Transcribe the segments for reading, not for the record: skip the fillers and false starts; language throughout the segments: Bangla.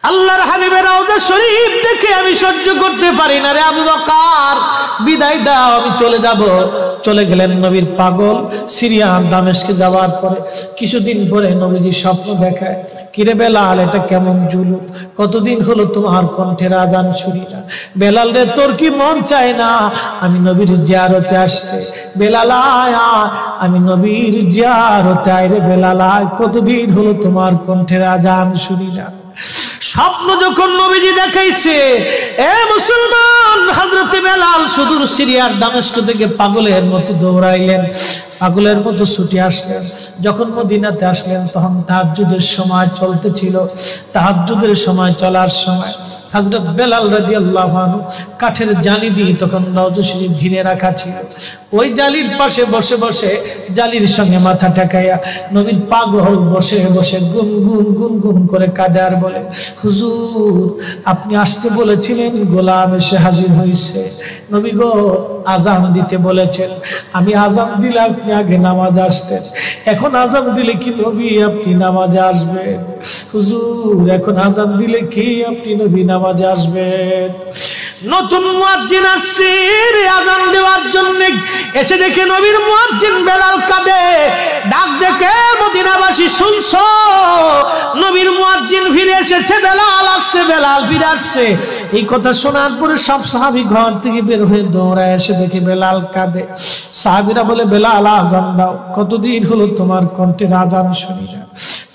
আল্লাহর হাবিবের রওজা শরীফ দেখে আমি সহ্য করতে পারি না রে আবু বকর, বিদায় দাও, আমি চলে যাব। চলে গেলেন নবীর পাগল। সিরিয়া দামেস্কে যাওয়ার পরে কিছুদিন পরে নবীজি স্বপ্ন দেখায়, কিরে বেলাল, এটা কেমন জুলুম, কতদিন হলো তোমার কণ্ঠের আজান শুনি না। বেলাল রে, তোর কি মন চায় না আমি নবীর জিয়ারতে আসতে? বেলাল আয়, আমি নবীর জিয়ারতে আয় রে বেলাল আয়, কতদিন হলো তোমার কণ্ঠের আজান শুনি না। স্বপ্ন যখন নবীজি দেখাইছে, এ মুসলমান, হযরতে বেলাল সুদূর সিরিয়ার দামেস্ক থেকে পাগলের মতো দৌড়াইলেন, পাগলের মতো ছুটে আসলেন। যখন মদিনাতে আসলেন তখন তাহাজ্জুদের সময় চলতেছিল। তাহাজ্জুদের সময় চলার সময় হযরত বেলাল রাদিয়াল্লাহু আনহু কাঠের জালি দিয়ে তখন রওজা শরীফ ঘিরে রাখা ছিল। ওই জালির পাশে বসে বসে জালির সঙ্গে মাথা ঠেকাইয়া নবীর পাগল বসে বসে গুনগুন গুনগুন করে কাঁদে আর বলে, হুজুর আপনি আসতে বলেছিলেন, গোলাম এসে হাজির হয়েছে। নবী গো, আজান দিতে বলেছেন, আমি আজান দিলে আপনি আগে নামাজে আসতেন, এখন আজান দিলে কি নবী আপনি নামাজে আসবেন? হুজুর এখন আজান দিলে কি আপনি নবী নামাজে আসবেন? নতুন মুয়াজ্জিন আসছে আজান দেওয়ার জন্য, এসে দেখে নবীর মুয়াজ্জিন বেলাল কাঁদে। ডাক দেখে মদিনাবাসী শুনছো, নবীর মুয়াজ্জিন ফিরে এসেছে, বেলাল আসছে, বেলাল ফিরে আসছে। এই কথা শোনার পরে সব সাহাবী ঘর থেকে বের হয়ে দৌড়ায় এসে দেখে বেলাল কাঁদে। সাহাবীরা বলে, বেলাল আজান দাও, কতদিন হলো তোমার কণ্ঠের আজান শুনি না।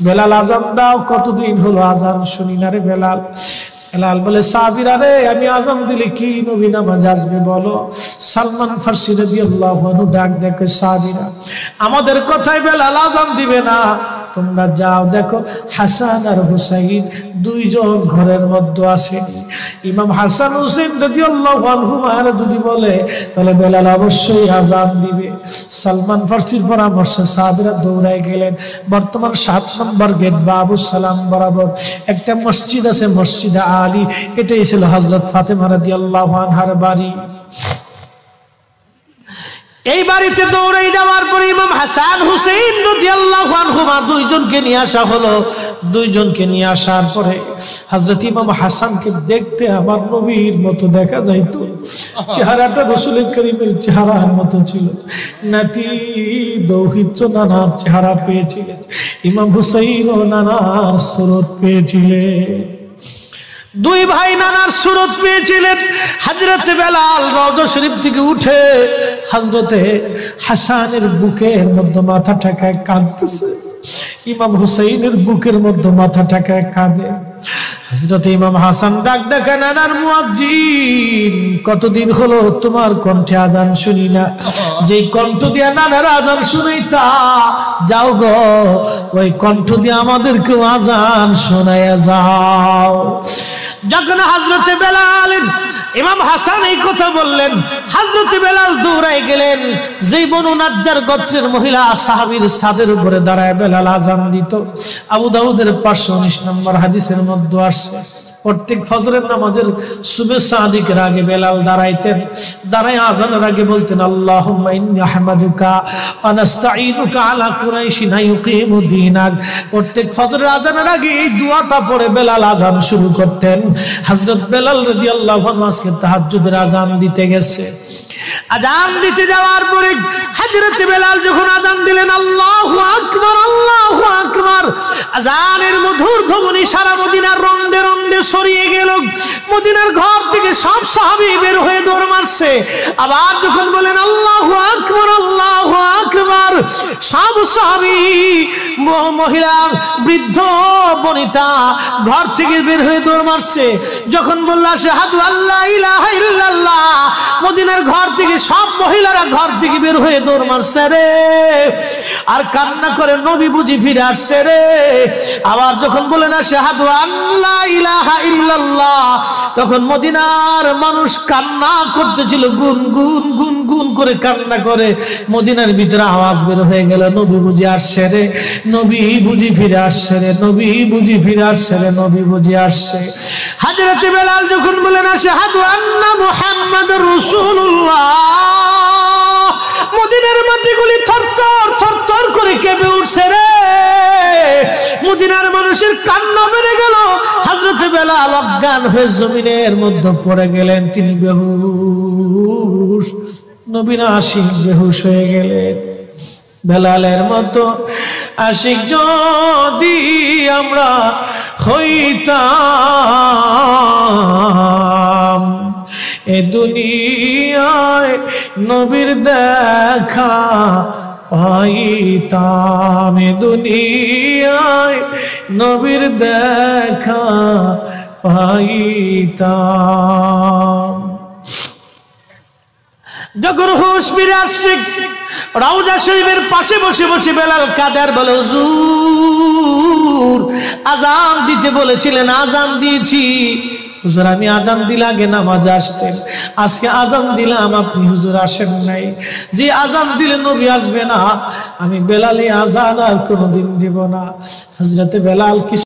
বেলাল আজান দাও, কতদিন হলো আজান শুনি না রে বেলাল। বেলাল বলে, সাহাবীরা রে, আমি আজান দিলে কি নবী নামাজ আসবে বলো? সালমান ফারসি রাদিয়াল্লাহু আনহু ডাক দেখে, সাহাবীরা আমাদের কথায় বেলাল আজান দিবে না, তোমরা যাও দেখো হাসান আর হুসাইন দুইজন ঘরের মধ্যে আছে। ইমাম হাসান হুসাইন রাদিয়াল্লাহু আনহুমা যদি বলে তাহলে বেলাল অবশ্যই আজান দিবে। সালমান ফারসির পরামর্শে সাহাবীরা দৌড়ায় গেলেন। বর্তমান 7 নম্বর গেট বাবু সালাম বরাবর একটা মসজিদ আছে, মসজিদে আলী, এটাই ছিল হযরত ফাতেমা রাদিয়াল্লাহু আনহার বাড়ি। এই বাড়িতে দৌড়ে যাওয়ার পরে ইমাম হাসান হুসাইন রাদিয়াল্লাহু আনহুমা দুইজনকে নিয়ে আসা হলো। দুইজনকে নিয়ে আসার পরে হযরত ইমাম হাসানকে দেখতে আমার নবীর মতো দেখা যাইতো, চেহারাটা রাসূল করিমের চেহারার মতো ছিল। নাতি দৌহিত্র নানার চেহারা পেয়েছিলেন, ইমাম হুসাইন ও নানার সুরত পেয়েছিলেন। দুই ভাই নানার সুরত পেয়েছিলেন। হযরত বেলাল রওজা শরীফ থেকে উঠে হযরতে হাসানের বুকের মধ্যে মাথা ঠেকায় কাঁদতেছে, ইমাম হুসাইনের বুকের মধ্যে মাথা ঠেকায় কাঁদে। হযরত ইমাম হাসান ডাক ডাকা, নানার মুয়াজ্জিন, কতদিন হলো তোমার কণ্ঠে আযান শুনি না, যেই কণ্ঠ দিয়া নানার আযান শুনাইতা, যাও গো ওই কণ্ঠ দিয়ে আমাদেরকেও আযান শোনায়া যাও। যখন হযরতে বেলাল ইমাম হাসান এই কথা বললেন, হযরতে বেলাল দৌড়ায় গেলেন। যেই বনু নাজ্জার গোত্রের মহিলা সাহাবীর ছাদের উপরে দাঁড়ায় বেলাল আযান দিত। আবু দাউদের 519 নম্বর হাদিসের মধ্যে আসছে, প্রত্যেক ফজরের নামাজের সুবহ সাদিকের আগে বেলাল দাঁড়াইতেন। দাঁড়ায় আযানের আগে বলতেন, আল্লাহুম্মা ইন্নী আহমাদুকা ওয়া নাস্তাঈনুকা আলা কুরাইশিন ইউকিমু দীনাক। প্রত্যেক ফজরের আযানের আগে এই দোয়াটা পড়ে বেলাল আযান শুরু করতেন। হযরত বেলাল রাদিয়াল্লাহু আনহু আজকে তাহাজ্জুদের আযান দিতে গেছে। আযান দিতে যাওয়ার পরে হযরত বেলাল যখন আযান দিলেন, আল্লাহু আকবার, আল্লাহু আকবার, আযানের মধুর ধ্বনি সারা মদিনার রন্দে রন্দে ছড়িয়ে গেল। মদিনার ঘর থেকে সব সাহাবী বের হয়ে দৌড় মারছে। আবার যখন বলেন আল্লাহু আকবার, আল্লাহু আকবার, সব সাহাবী, মহিলা, বৃদ্ধ, বনিতা ঘর থেকে বের হয়ে দৌড় মারছে। যখন বলল আশহাদু আল্লা ইলাহা ইল্লাল্লাহ, মদিনার ঘর থেকে সব মহিলারা ঘর থেকে বের হয়ে দৌড় মারছে রে, আর কান্না করে নবী বুঝি ফিরে আসছে রে। আবার যখন বলেন আশহাদু আল্লা ইলাহা ইল্লাল্লাহ, তখন মদিনার মানুষ কান্না করতেছিল, গুন গুন গুন গুন করে কান্না করে। মদিনার ভিতরে আওয়াজ বের হয়ে গেল, নবী বুঝি আসছে রে, নবী বুঝি ফিরে আসছে রে, নবী বুঝি ফিরে আসছে রে, নবী বুঝি আসছে। হযরত বেলাল যখন বলেন আশহাদু আন্না মুহাম্মাদুর রাসূলুল্লাহ, মদিনার মাটি গুলি থরথর থরথর করে কেঁপে উঠছে রে। মদিনার মানুষের কান্না বেড়ে গেল। হযরত বেলাল অজ্ঞান হয়ে জমিনের মধ্যে পড়ে গেলেন, তিনি বেহুশ। নবীর আশিক বেহুশ হয়ে গেলেন। বেলালের মতো আশিক যদি আমরা হইতাম, এ দুনিয়ায় নবীর দেখা পাইতাম, এ দুনিয়ায় নবীর দেখা পাইতাম। যখন হুশ ফিরে আসছে, রওজা শরীফের পাশে বসে বসে বেলাল কাদের বলে, হুজুর আজান দিতে বলেছিলেন, আজান দিয়েছি। হুজুর আমি আজান দিলে আগে নামাজে আসতেন, আজকে আজান দিলাম আপনি হুজুর আসেন নাই। যে আজান দিলে নবী আসবে না, আমি বেলালি আজান আর কোনোদিন দিব না। হযরতে বেলাল